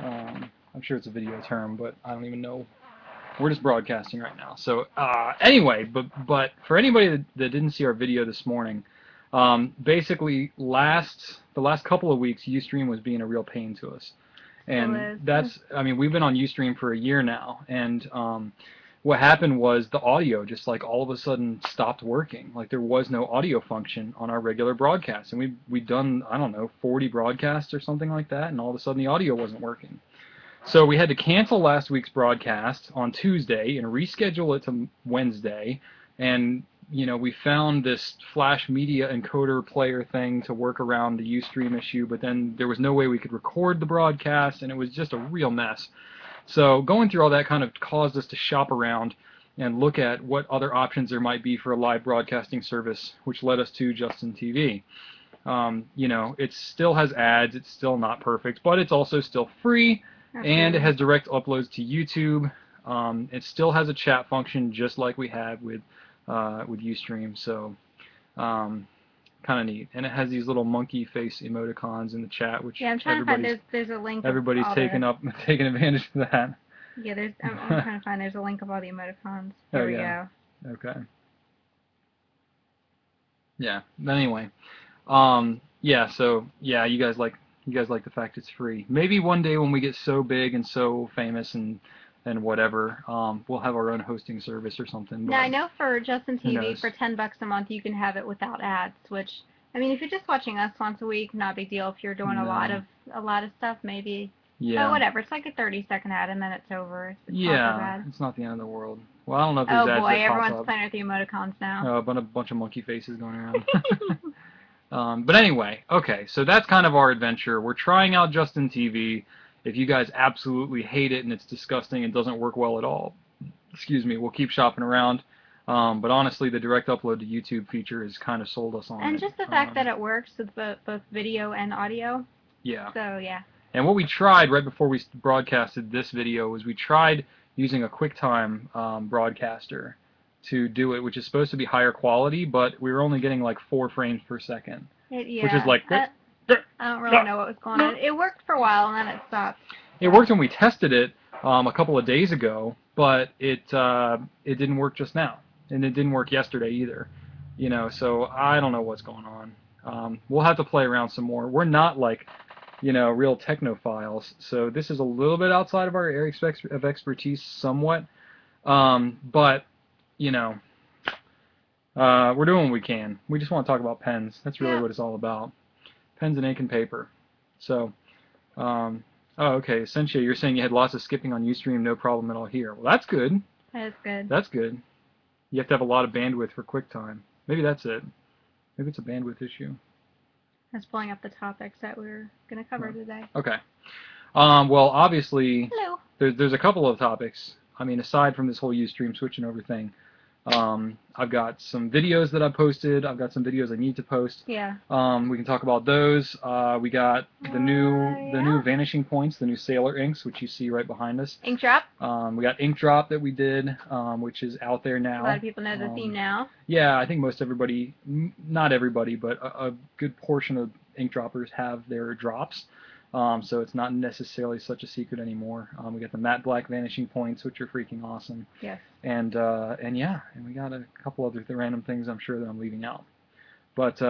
I'm sure it's a video term, but I don't even know. We're just broadcasting right now. So anyway, but for anybody that didn't see our video this morning, basically the last couple of weeks, UStream was being a real pain to us, Still and is. I mean, we've been on UStream for a year now, and what happened was the audio just like all of a sudden stopped working. Like there was no audio function on our regular broadcast, and we'd done, I don't know, 40 broadcasts or something like that, and all of a sudden the audio wasn't working. So we had to cancel last week's broadcast on Tuesday and reschedule it to Wednesday. And, you know, we found this Flash Media encoder player thing to work around the Ustream issue, but then there was no way we could record the broadcast, and it was just a real mess. So going through all that kind of caused us to shop around and look at what other options there might be for a live broadcasting service, which led us to Justin TV. You know, it still has ads, it's still not perfect, but it's also still free. And it has direct uploads to YouTube. It still has a chat function just like we had with Ustream, so kind of neat. And it has these little monkey face emoticons in the chat, which I'm trying to find there's a link. Everybody's taking advantage of that. Yeah, I'm trying to find there's a link of all the emoticons. There we go. Okay. Yeah. But anyway, yeah. So yeah, you guys like the fact it's free. Maybe one day when we get so big and so famous and whatever, we'll have our own hosting service or something. Now I know for Justin TV for $10 a month you can have it without ads, which I mean if you're just watching us once a week, not a big deal. If you're doing a lot of stuff, maybe. Yeah. But whatever, it's like a 30-second ad and then it's over. It's not the end of the world. Well, I don't know if there's ads. Oh boy, everyone's playing with the emoticons now. A bunch of monkey faces going around. But anyway, okay, so that's kind of our adventure. We're trying out Justin TV. If you guys absolutely hate it and it's disgusting and doesn't work well at all, excuse me, we'll keep shopping around. But honestly, the direct upload to YouTube feature has kind of sold us on it. And just the fact that it works with both video and audio. Yeah. So, yeah. And what we tried right before we broadcasted this video was we tried using a QuickTime broadcaster to do it, which is supposed to be higher quality, but we were only getting like 4 frames per second, which is like... I don't really know what was going on. It worked for a while, and then it stopped. It worked when we tested it a couple of days ago, but it didn't work just now, and it didn't work yesterday either. You know, so I don't know what's going on. We'll have to play around some more. We're not like, you know, real technophiles, so this is a little bit outside of our area of expertise somewhat, but, you know, we're doing what we can. We just want to talk about pens. That's really what it's all about. Pens and ink and paper. So, oh, okay, Sentia, you're saying you had lots of skipping on Ustream, no problem at all here. Well, that's good. That is good. That's good. You have to have a lot of bandwidth for QuickTime. Maybe that's it. Maybe it's a bandwidth issue. I was pulling up the topics that we were going to cover today. Okay. Well, obviously, hello. There's a couple of topics. I mean, aside from this whole Ustream switching over thing, I've got some videos that I posted. I've got some videos I need to post. Yeah. We can talk about those. We got the new Vanishing Points, the new Sailor inks, which you see right behind us. Ink Drop. We got Ink Drop that we did, which is out there now. A lot of people know the theme now. Yeah, I think most everybody, not everybody, but a good portion of ink droppers have their drops. So it's not necessarily such a secret anymore. We got the matte black Vanishing Points, which are freaking awesome. Yes. And yeah, and we got a couple other random things I'm sure that I'm leaving out. But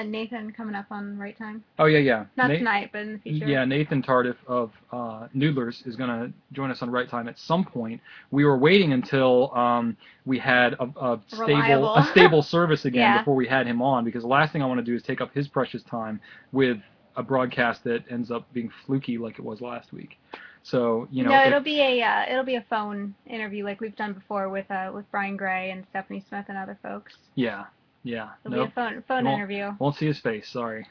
Nathan coming up on Right Time. Oh yeah. Not tonight, but in the future. Yeah, Nathan Tardif of Noodlers is gonna join us on Right Time at some point. We were waiting until we had a stable service again before we had him on, because the last thing I want to do is take up his precious time with a broadcast that ends up being fluky like it was last week. So, you know, no, it'll be a phone interview like we've done before with Brian Gray and Stephanie Smith and other folks. Yeah. It'll be a phone interview. Won't see his face, sorry.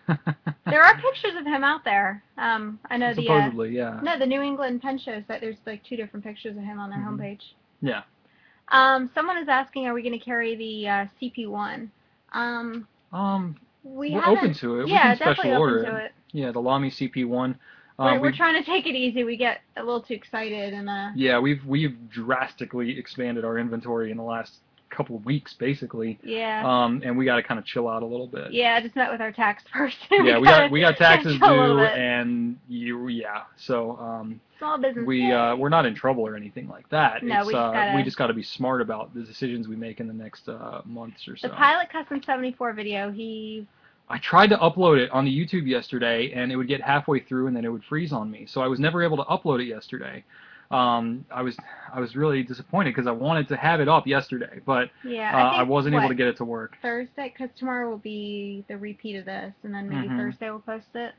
There are pictures of him out there. I know supposedly, yeah. No, the New England pen shows that there's like 2 different pictures of him on their homepage. Yeah. Someone is asking, are we going to carry the CP1? We're open to it. Yeah, we can special order to it. Yeah, the Lamy CP1. We're trying to take it easy. We get a little too excited and yeah, we've drastically expanded our inventory in the last couple of weeks, basically. Yeah. And we got to kind of chill out a little bit. Yeah, I just met with our tax person. Yeah, we got taxes due, and so small business. we're not in trouble or anything like that. No, we just got to be smart about the decisions we make in the next months or so. The Pilot Custom 74 video, I tried to upload it on the YouTube yesterday, and it would get halfway through, and then it would freeze on me. So I was never able to upload it yesterday. I was really disappointed because I wanted to have it up yesterday, but I wasn't able to get it to work. Thursday, because tomorrow will be the repeat of this, and then maybe Thursday we'll post it.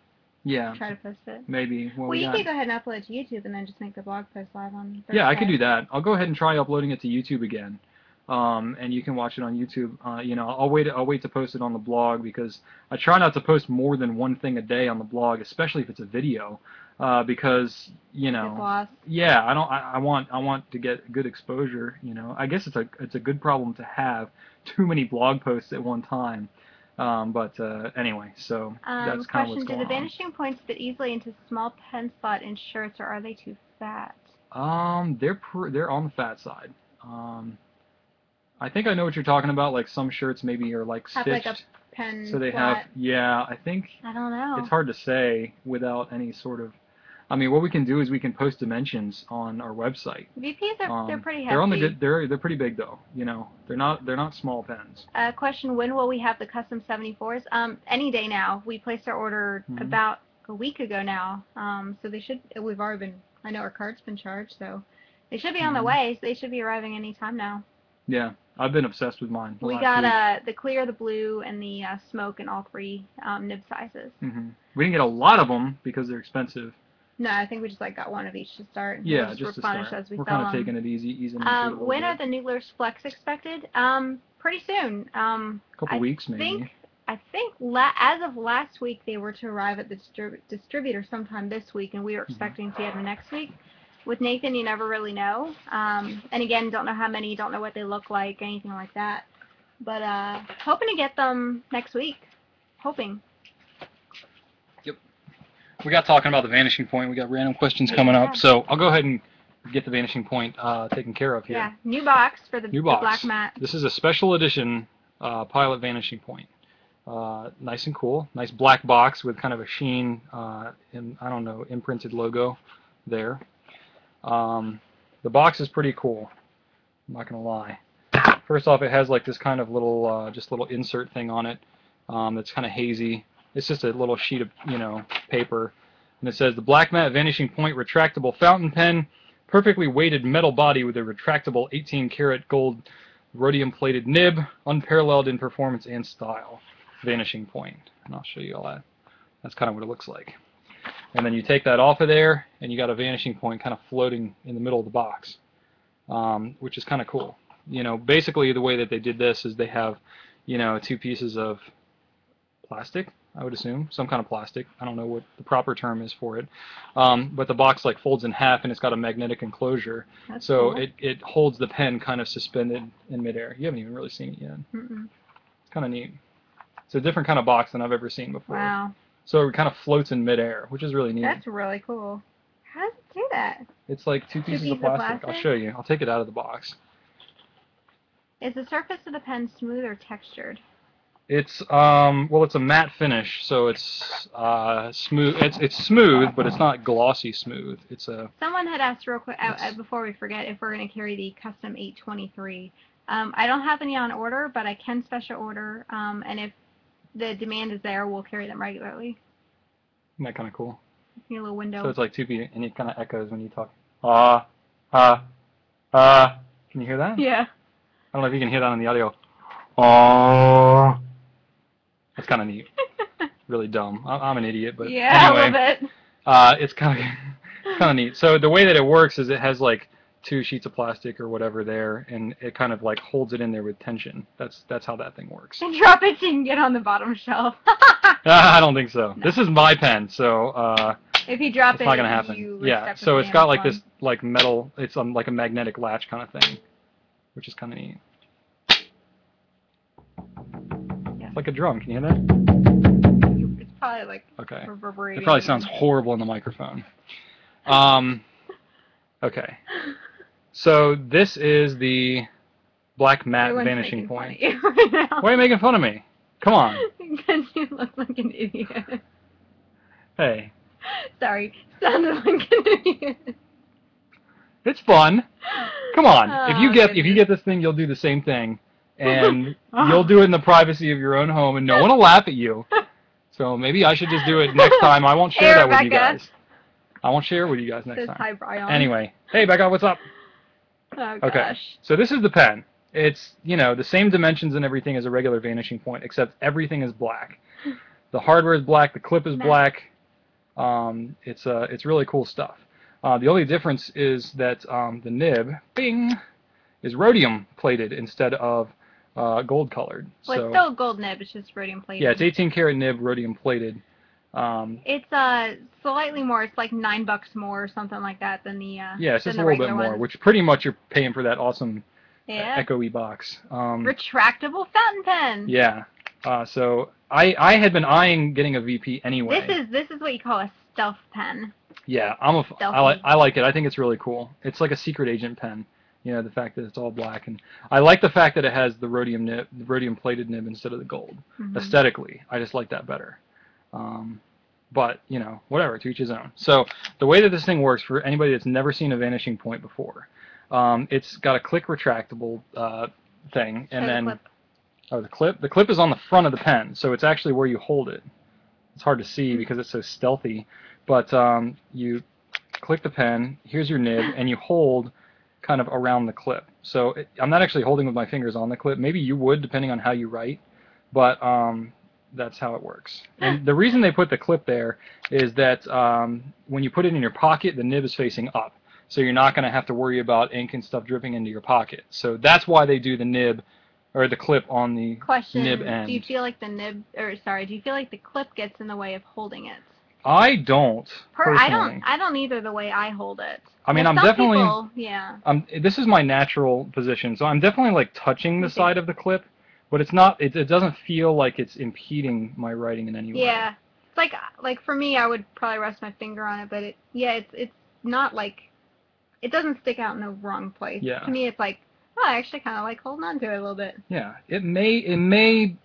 Yeah. Try to post it. Maybe. Well, you could go ahead and upload it to YouTube, and then just make the blog post live on Thursday. Yeah, I could do that. I'll go ahead and try uploading it to YouTube again. And you can watch it on YouTube. I'll wait to post it on the blog because I try not to post more than one thing a day on the blog, especially if it's a video, because yeah, I want to get good exposure. I guess it's a good problem to have too many blog posts at one time. But anyway, so that's kind of what's going on. Do the vanishing points fit easily into small pen slot in shirts, or are they too fat? They're on the fat side. I think I know what you're talking about. Like some shirts maybe are like stitched. Have like a pen so they slot. have. Yeah, I think. I don't know. It's hard to say without any sort of. I mean, what we can do is we can post dimensions on our website. VPs they're pretty hefty. They're pretty big though. They're not small pens. Question: when will we have the custom 74s? Any day now. We placed our order about a week ago now. So they should. We've already been. I know our card's been charged, so they should be on the way. So they should be arriving any time now. Yeah, I've been obsessed with mine. We got the clear, the blue, and the smoke in all three nib sizes. We didn't get a lot of them because they're expensive. No, I think we just got one of each to start. Yeah, we'll just to replenish start. As we We're sell kind of them. taking it easy. When are the Noodler's Flex expected? Pretty soon. A couple weeks maybe. I think as of last week they were to arrive at the distributor sometime this week, and we were expecting to get them next week. With Nathan, you never really know. And again, don't know how many, don't know what they look like, anything like that. But hoping to get them next week. Hoping. Yep. We got talking about the Vanishing Point. We got random questions coming up, so I'll go ahead and get the Vanishing Point taken care of here. Yeah, new box for the black mat. This is a special edition Pilot Vanishing Point. Nice and cool. Nice black box with kind of a sheen, imprinted logo there. The box is pretty cool. I'm not gonna lie. First off, it has like this kind of little, little insert thing on it. That's kind of hazy. It's just a little sheet of, paper, and it says the Black Mat Vanishing Point retractable fountain pen, perfectly weighted metal body with a retractable 18-karat gold rhodium-plated nib, unparalleled in performance and style. Vanishing Point, and I'll show you all that. That's kind of what it looks like. And then you take that off of there, and you got a Vanishing Point kind of floating in the middle of the box, which is kind of cool. Basically the way that they did this is they have, two pieces of plastic, I would assume, some kind of plastic. I don't know what the proper term is for it. But the box like folds in half, and it's got a magnetic enclosure. That's so cool. it holds the pen kind of suspended in midair. You haven't even really seen it yet. It's kind of neat. It's a different kind of box than I've ever seen before. Wow. So it kind of floats in midair, which is really neat. That's really cool. How does it do that? It's like two pieces of plastic. I'll show you. I'll take it out of the box. Is the surface of the pen smooth or textured? It's it's a matte finish, so it's smooth. It's smooth, but it's not glossy smooth. Someone had asked real quick before we forget if we're going to carry the custom 823. I don't have any on order, but I can special order, and if the demand is there, we'll carry them regularly. Isn't that kind of cool? Your little window. So it's like 2 feet, and it kind of echoes when you talk. Can you hear that? Yeah. I don't know if you can hear that on the audio. That's kind of neat. Really dumb. I'm an idiot, but yeah, anyway, a little bit. It's kind of neat. So the way that it works is it has like 2 sheets of plastic or whatever there, and it kind of like holds it in there with tension. That's how that thing works. And drop it so you can get on the bottom shelf. I don't think so. No. This is my pen, so if you drop it's not gonna happen. Yeah, so it's got like this like metal. It's like a magnetic latch kind of thing, which is kind of neat. Yeah. It's like a drum. Can you hear that? It's probably like reverberating. It probably sounds horrible in the microphone. Okay. So this is the black matte vanishing point. Right, why are you making fun of me? Come on. Because you look like an idiot. Hey. Sorry, sounded like an idiot. It's fun. Come on. If you get this thing, you'll do the same thing, and you'll do it in the privacy of your own home, and no one will laugh at you. So maybe I should just do it next time. I won't share that with you guys. I won't share it with you guys next time. Hi, Brian. Anyway, hey Becca, what's up? Oh, okay. Gosh. So this is the pen. It's, you know, the same dimensions and everything as a regular vanishing point, except everything is black. The hardware is black. The clip is black. It's really cool stuff. The only difference is that the nib, bing, is rhodium plated instead of gold colored. Well, so, it's still a gold nib. It's just rhodium plated. Yeah, it's 18 karat nib, rhodium plated. It's slightly more. It's like $9 more or something like that than the yeah, it's just a little bit more, which pretty much you're paying for that awesome echoey box. Retractable fountain pen. Yeah. So I had been eyeing getting a VP anyway. This is what you call a stealth pen. Yeah, I like it. I think it's really cool. It's like a secret agent pen. You know, the fact that it's all black, and I like the fact that it has the rhodium nib, the rhodium plated nib instead of the gold. Aesthetically, I just like that better. But you know, whatever, to each his own. So the way that this thing works, for anybody that's never seen a vanishing point before, it's got a click retractable thing, and then the clip is on the front of the pen, so it's actually where you hold it. It's hard to see because it's so stealthy, but you click the pen, here's your nib, and you hold kind of around the clip. So I'm not actually holding with my fingers on the clip. Maybe you would, depending on how you write, but that's how it works. And the reason they put the clip there is that when you put it in your pocket, the nib is facing up, so you're not going to have to worry about ink and stuff dripping into your pocket. So that's why they do the nib or the clip on the nib end. Do you feel like do you feel like the clip gets in the way of holding it? I don't. Personally. I don't either the way I hold it. I mean, I'm definitely this is my natural position, so I'm definitely like touching the side of the clip, but it's not. It doesn't feel like it's impeding my writing in any way. Yeah, it's like for me, I would probably rest my finger on it, but it's not like it doesn't stick out in the wrong place. Yeah. To me, it's like, oh, I actually kind of like holding on to it a little bit. Yeah, it may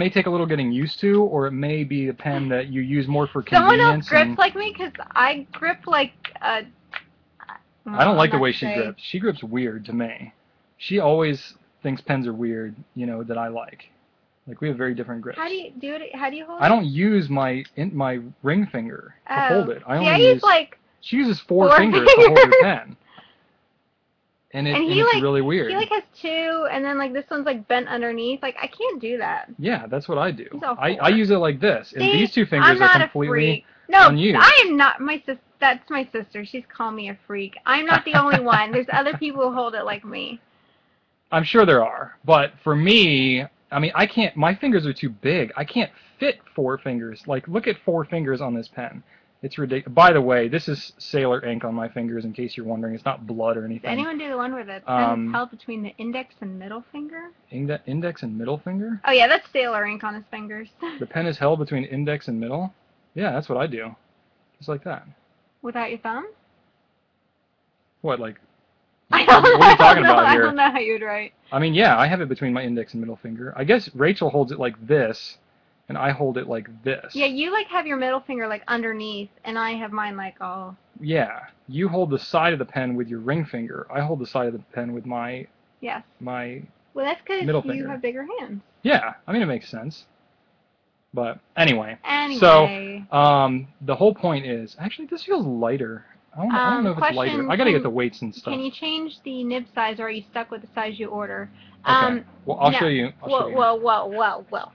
take a little getting used to, or it may be a pen that you use more for convenience. Someone else grips like me, because I grip like a... I don't like the way she grips. She grips weird to me. She always thinks pens are weird, you know, that I like. Like, we have very different grips. How do you do it? How do you hold it? I don't use my ring finger to hold it. I use like... She uses four fingers to hold her pen. And it's really weird. He like has two, and then like this one's like bent underneath. Like, I can't do that. Yeah, that's what I do. I use it like this, and these two fingers I'm not are completely unused. No, I am not. That's my sister. She's calling me a freak. I'm not the only one. There's other people who hold it like me. I'm sure there are, but for me, I mean, I can't. My fingers are too big. I can't fit four fingers. Like, look at four fingers on this pen. It's ridiculous. By the way, this is sailor ink on my fingers, in case you're wondering. It's not blood or anything. Does anyone do the one where the pen is held between the index and middle finger? Index and middle finger? Oh, yeah, that's sailor ink on his fingers. The pen is held between index and middle? Yeah, that's what I do. Just like that. Without your thumb? What, like... What are you talking about here? I don't know how you'd write. I mean, yeah, I have it between my index and middle finger. I guess Rachel holds it like this, and I hold it like this. Yeah, you like have your middle finger like underneath, and I have mine like all... Yeah, you hold the side of the pen with your ring finger. I hold the side of the pen with my... Yes. My Well, that's because you have bigger hands. Yeah, I mean, it makes sense. But anyway. So, the whole point is... Actually, this feels lighter. I don't know if it's lighter. I gotta get the weights and stuff. Can you change the nib size, or are you stuck with the size you order? Okay. Well, I'll show you. Well.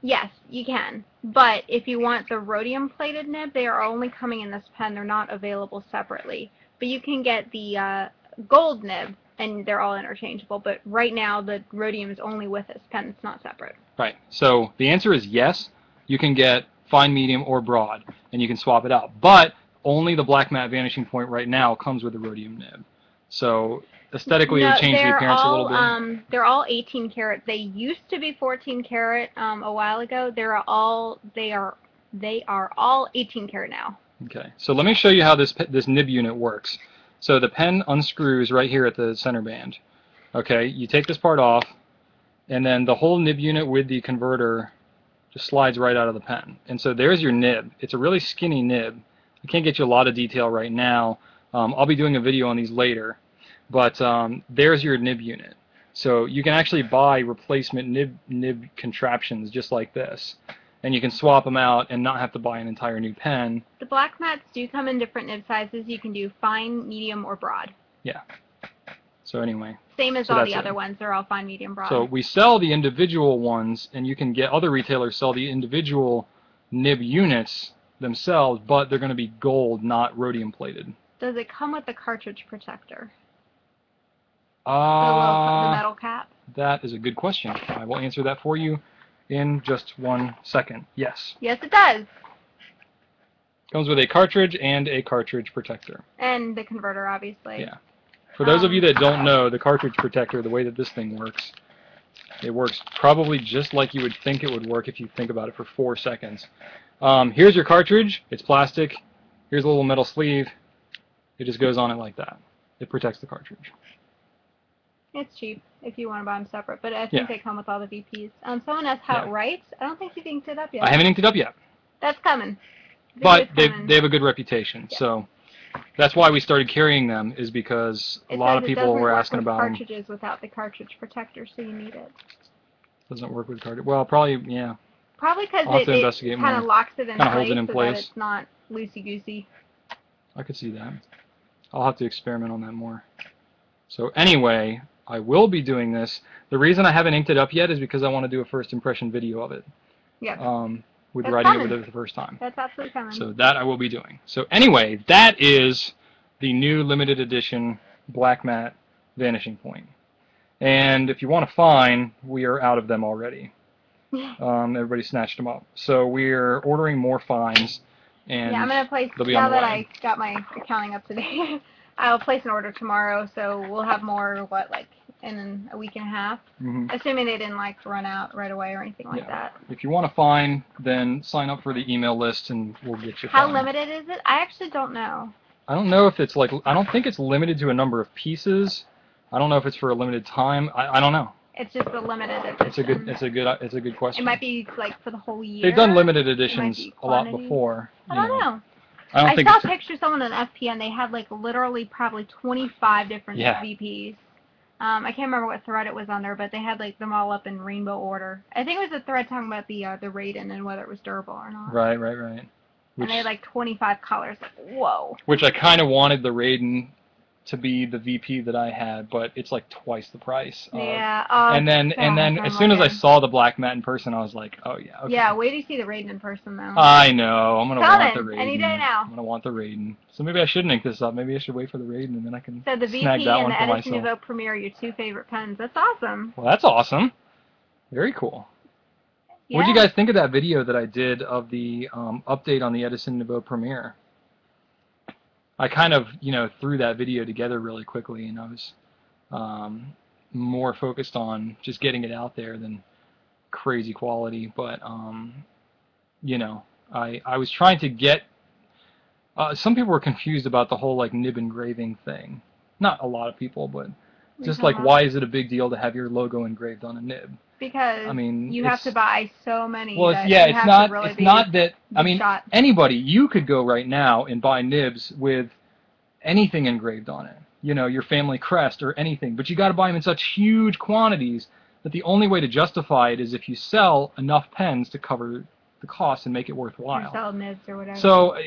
Yes, you can. But if you want the rhodium-plated nib, they are only coming in this pen. They're not available separately. But you can get the gold nib, and they're all interchangeable. But right now, the rhodium is only with this pen. It's not separate. Right. So the answer is yes. You can get fine, medium, or broad, and you can swap it out. But only the black matte vanishing point right now comes with the rhodium nib. So aesthetically, it changed the appearance a little bit. They're all 18 karat. They used to be 14 karat a while ago. They are all 18 karat now. Okay. So let me show you how this nib unit works. So the pen unscrews right here at the center band, Okay, you take this part off, and then the whole nib unit with the converter just slides right out of the pen. And so there's your nib. It's a really skinny nib. I can't get you a lot of detail right now. I'll be doing a video on these later. But there's your nib unit. So you can actually buy replacement nib contraptions just like this. And you can swap them out and not have to buy an entire new pen. The black mats do come in different nib sizes. You can do fine, medium, or broad. Yeah. So anyway. Same as all the other ones. They're all fine, medium, broad. So we sell the individual ones, and you can get other retailers sell the individual nib units themselves, but they're going to be gold, not rhodium plated. Does it come with a cartridge protector? The metal cap? That is a good question. I will answer that for you in just 1 second. Yes. Yes, it does. Comes with a cartridge and a cartridge protector. And the converter, obviously. Yeah. For those of you that don't know, the cartridge protector, the way that this thing works, it works probably just like you would think it would work if you think about it for 4 seconds. Here's your cartridge. It's plastic. Here's a little metal sleeve. It just goes on it like that. It protects the cartridge. It's cheap if you want to buy them separate, but I think they come with all the VPs. Someone asked how it writes. I don't think you've inked it up yet. I haven't inked it up yet. That's coming. But they have a good reputation, so that's why we started carrying them, is because a lot of people were asking about them. Cartridges without the cartridge protector, so you need it. Doesn't work with cartridge. Well, probably, yeah. Probably because it kind of locks it in place, holds it in place, so that it's not loosey-goosey. I could see that. I'll have to experiment on that more. So anyway, I will be doing this. The reason I haven't inked it up yet is because I want to do a first impression video of it. Yeah. With writing it with it the first time. That's absolutely coming. So that I will be doing. So anyway, that is the new limited edition Black Matte Vanishing Point. And if you want to find, we are out of them already. Everybody snatched them up. So we're ordering more fines. And I'm going to place, now that I got my accounting up to date, I'll place an order tomorrow, so we'll have more, in a week and a half? Assuming they didn't, run out right away or anything like that. If you want to find, then sign up for the email list and we'll get you How limited is it? I actually don't know. I don't know if it's, I don't think it's limited to a number of pieces. I don't know if it's for a limited time. I don't know. It's just a limited edition. It's a good question. It might be, for the whole year. They've done limited editions a lot before. I don't know. I saw pictures of someone on FPN. They had literally probably 25 different VPs. I can't remember what thread it was on there, but they had them all up in rainbow order. I think it was a thread talking about the Raiden and whether it was durable or not. Right. And they had 25 colors. Whoa. Which I kind of wanted the Raiden to be the VP that I had, but it's twice the price. Yeah. And then as soon as I saw the Black Matte in person, I was like, oh yeah. Okay. Yeah. Wait till you see the Raiden in person, though. I know. I'm gonna want the Raiden. Any day now. I'm gonna want the Raiden. So maybe I shouldn't ink this up. Maybe I should wait for the Raiden and then I can. So the VP and the Edison Nouveau Premier are your two favorite pens. That's awesome. Well, that's awesome. Very cool. Yeah. What did you guys think of that video that I did of the update on the Edison Nouveau Premier? I kind of, threw that video together really quickly, and I was more focused on just getting it out there than crazy quality. But, I was trying to get... some people were confused about the whole, nib engraving thing. Not a lot of people, but just, why is it a big deal to have your logo engraved on a nib? Because you have to buy so many. Well, it's not that. I mean, anybody, you could go right now and buy nibs with anything engraved on it. Your family crest or anything. But you got to buy them in such huge quantities that the only way to justify it is if you sell enough pens to cover the cost and make it worthwhile. Or sell nibs or whatever. So,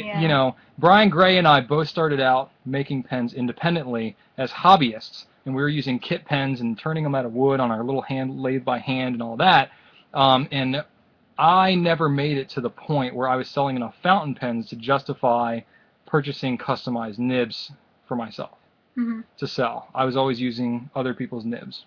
Brian Gray and I both started out making pens independently as hobbyists. And we were using kit pens and turning them out of wood on our little lathe by hand and all that. And I never made it to the point where I was selling enough fountain pens to justify purchasing customized nibs for myself to sell. I was always using other people's nibs,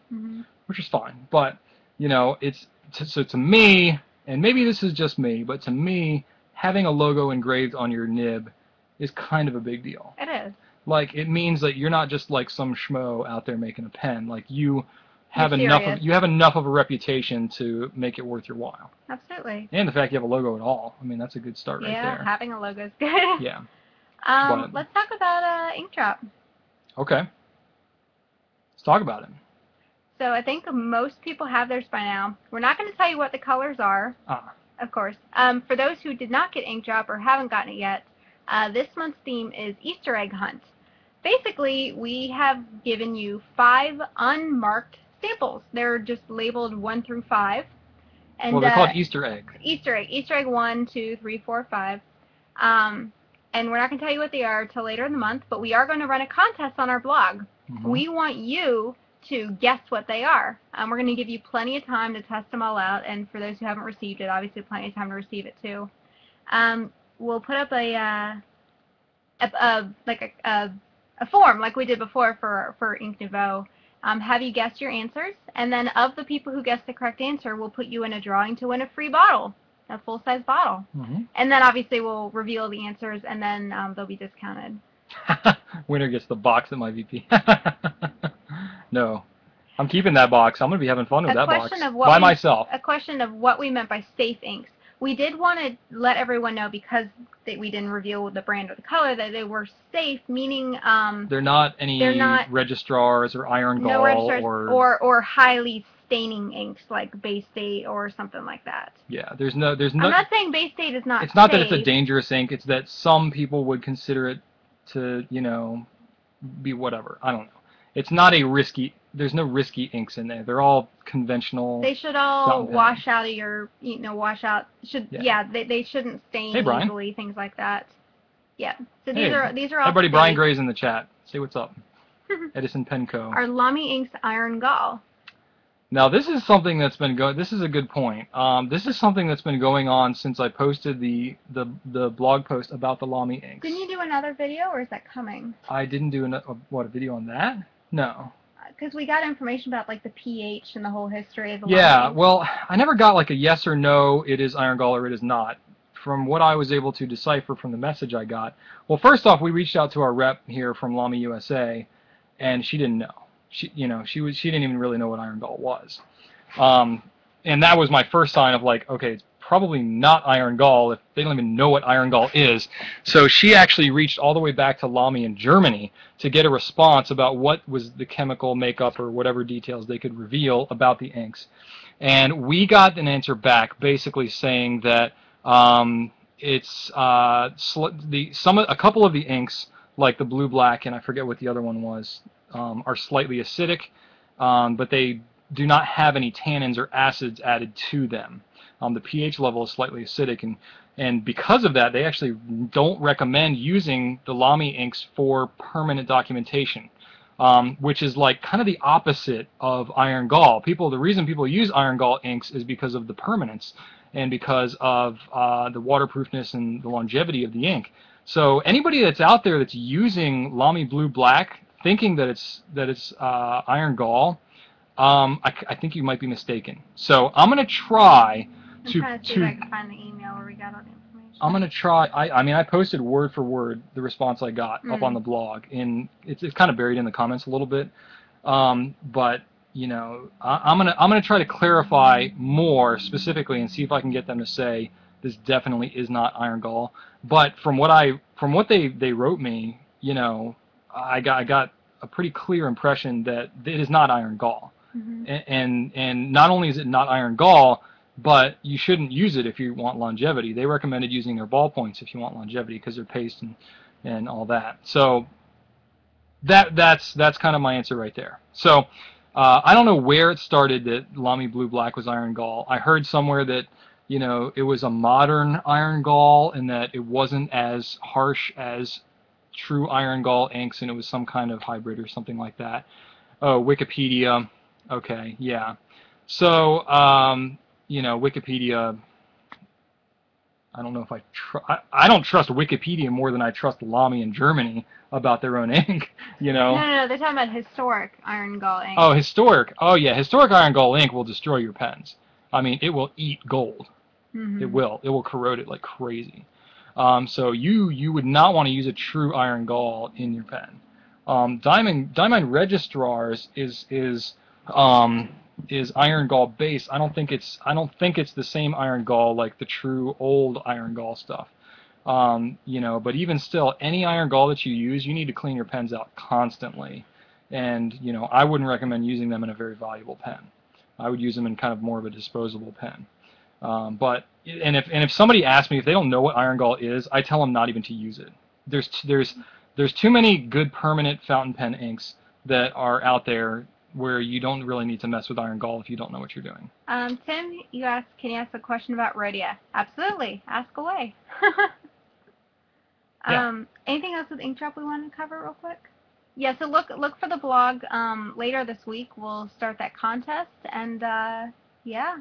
which is fine. But, so to me, and maybe this is just me, but to me, having a logo engraved on your nib is kind of a big deal. It is. It means that you're not just some schmo out there making a pen. You have enough of a reputation to make it worth your while. Absolutely. And the fact you have a logo at all. I mean, that's a good start right there. Yeah, having a logo is good. Yeah. Let's talk about Ink Drop. Okay. Let's talk about it. So I think most people have theirs by now. We're not going to tell you what the colors are, of course. For those who did not get ink drop or haven't gotten it yet, this month's theme is Easter egg hunt. Basically, we have given you 5 unmarked samples. They're just labeled 1 through 5. And, well, they're called Easter eggs. Easter egg 1, 2, 3, 4, 5. And we're not going to tell you what they are until later in the month, but we are going to run a contest on our blog. We want you to guess what they are. We're going to give you plenty of time to test them all out, and for those who haven't received it, obviously plenty of time to receive it too. We'll put up a form like we did before for Ink Nouveau. Have you guess your answers, and then of the people who guess the correct answer, we'll put you in a drawing to win a free bottle, a full-size bottle. And then obviously we'll reveal the answers, and then they'll be discounted. Winner gets the box at my VP. No, I'm keeping that box. I'm going to be having fun with that box by myself. A question of what we meant by safe inks. We did want to let everyone know, because we didn't reveal the brand or the color, that they were safe, meaning they're not registrars or iron gall, no registrars or highly staining inks like Bay State or something like that. Yeah, there's no. I'm not saying Bay State is not. It's not safe. that it's a dangerous ink. It's that some people would consider it to, you know, be whatever. I don't know. It's not a risky. There's no risky inks in there. They're all conventional. They should all wash out of your, wash out. They shouldn't stain easily. Things like that. Yeah. So these are all. Everybody, Brian Gray's in the chat. Say what's up. Edison Penco. Our Lamy Inks Iron Gall. Now this is something that's been going. This is a good point. This is something that's been going on since I posted the blog post about the Lamy inks. Didn't you do another video, or is that coming? I didn't do a video on that. No. Because we got information about like the pH and the whole history of the Lamy inks. Well, I never got like a yes or no. It is iron gall or it is not. From what I was able to decipher from the message I got. Well, first off, we reached out to our rep here from Lamy USA, and she didn't know. She didn't even really know what iron gall was, and that was my first sign of like, okay, it's probably not iron gall if they don't even know what iron gall is. So she actually reached all the way back to Lamy in Germany to get a response about what was the chemical makeup or whatever details they could reveal about the inks, and we got an answer back basically saying that it's a couple of the inks, like the blue black and I forget what the other one was. Are slightly acidic, but they do not have any tannins or acids added to them. The pH level is slightly acidic, and because of that, they actually don't recommend using the Lamy inks for permanent documentation, which is like kind of the opposite of iron gall. The reason people use iron gall inks is because of the permanence and because of the waterproofness and the longevity of the ink. So anybody that's out there that's using Lamy Blue Black thinking that it's iron gall, I think you might be mistaken. So I'm gonna try to see if I can find the email where we got all the information. I'm gonna try. I mean, I posted word for word the response I got up on the blog, and it's kind of buried in the comments a little bit. But you know, I'm gonna try to clarify more specifically and see if I can get them to say this definitely is not iron gall. But from what they wrote me, you know, I got a pretty clear impression that it is not iron gall. And not only is it not iron gall, but you shouldn't use it if you want longevity. They recommended using their ballpoints if you want longevity because they're paste and all that. So that's kind of my answer right there. So I don't know where it started that Lamy Blue Black was iron gall. I heard somewhere that, you know, it was a modern iron gall and that it wasn't as harsh as true iron gall inks, and it was some kind of hybrid or something like that. Oh, Wikipedia. Okay, yeah. So, you know, Wikipedia, I don't know if I don't trust Wikipedia more than I trust Lamy in Germany about their own ink, you know. No, they're talking about historic iron gall ink. Oh, historic. Oh, yeah, historic iron gall ink will destroy your pens. I mean, it will eat gold. It will. It will corrode it like crazy. So you would not want to use a true iron gall in your pen. Diamond Registrars is iron gall base. I don't think it's the same iron gall like the true old iron gall stuff. You know, but even still, any iron gall that you use, you need to clean your pens out constantly. And, you know, I wouldn't recommend using them in a very valuable pen. I would use them in kind of more of a disposable pen. And if somebody asks me if they don't know what iron gall is, I tell them not even to use it. There's too many good permanent fountain pen inks that are out there where you don't really need to mess with iron gall if you don't know what you're doing. Tim, can you ask a question about Rhodia? Absolutely, ask away. Anything else with ink drop we want to cover real quick? Yeah, so look for the blog. Later this week we'll start that contest, and yeah.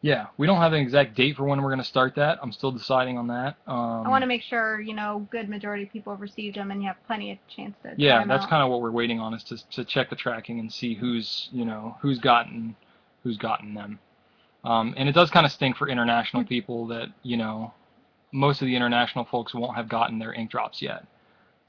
Yeah, we don't have an exact date for when we're going to start that. I'm still deciding on that. I want to make sure, you know, good majority of people have received them and you have plenty of chance to try Yeah, them that's out. kind of what we're waiting on, is to check the tracking and see who's gotten them. And it does kind of stink for international people that, you know, most of the international folks won't have gotten their ink drops yet.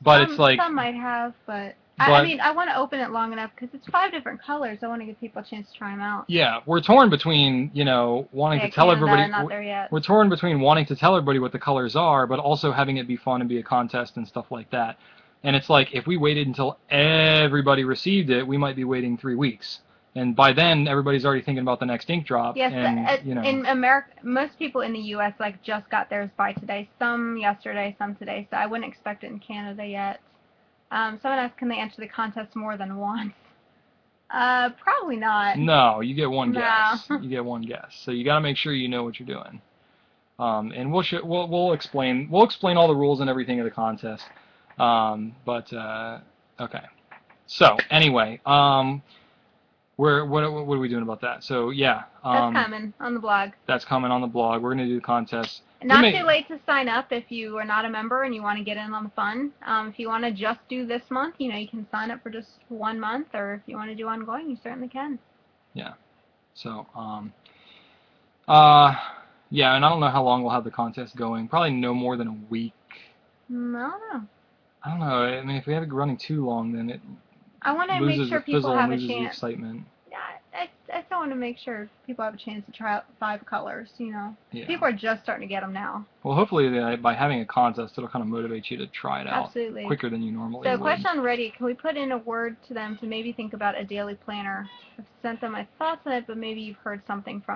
But it's like, some might have, but I mean, I want to open it long enough because it's 5 different colors. I want to give people a chance to try them out. Yeah, we're torn between, you know, wanting to tell everybody. Not there yet. We're torn between wanting to tell everybody what the colors are, but also having it be fun and be a contest and stuff like that. And it's like, if we waited until everybody received it, we might be waiting 3 weeks. And by then, everybody's already thinking about the next ink drop. Yes, and, you know, in America, most people in the U.S. like just got theirs by today. Some yesterday, some today. So I wouldn't expect it in Canada yet. Someone asked, can they enter the contest more than once? Probably not. No, you get one guess. You get one guess. So you got to make sure you know what you're doing. And we'll explain all the rules and everything of the contest. Okay. So anyway, what are we doing about that? So yeah. That's coming on the blog. That's coming on the blog. We're gonna do the contest. Not too late to sign up if you are not a member and you want to get in on the fun. If you want to just do this month, you know, you can sign up for just 1 month, or if you want to do ongoing, you certainly can. Yeah. So, yeah, and I don't know how long we'll have the contest going. Probably no more than a week. I don't know. I don't know. I mean, if we have it running too long, then it I want to make sure people have a chance. The excitement. Yeah, I still want to make sure people have a chance to try out 5 colors, you know. Yeah. People are just starting to get them now. Well, hopefully by having a contest, it'll kind of motivate you to try it out. Absolutely. Quicker than you normally would. So, question on Reddit, can we put in a word to them to maybe think about a daily planner? I've sent them my thoughts on it, but maybe you've heard something from them.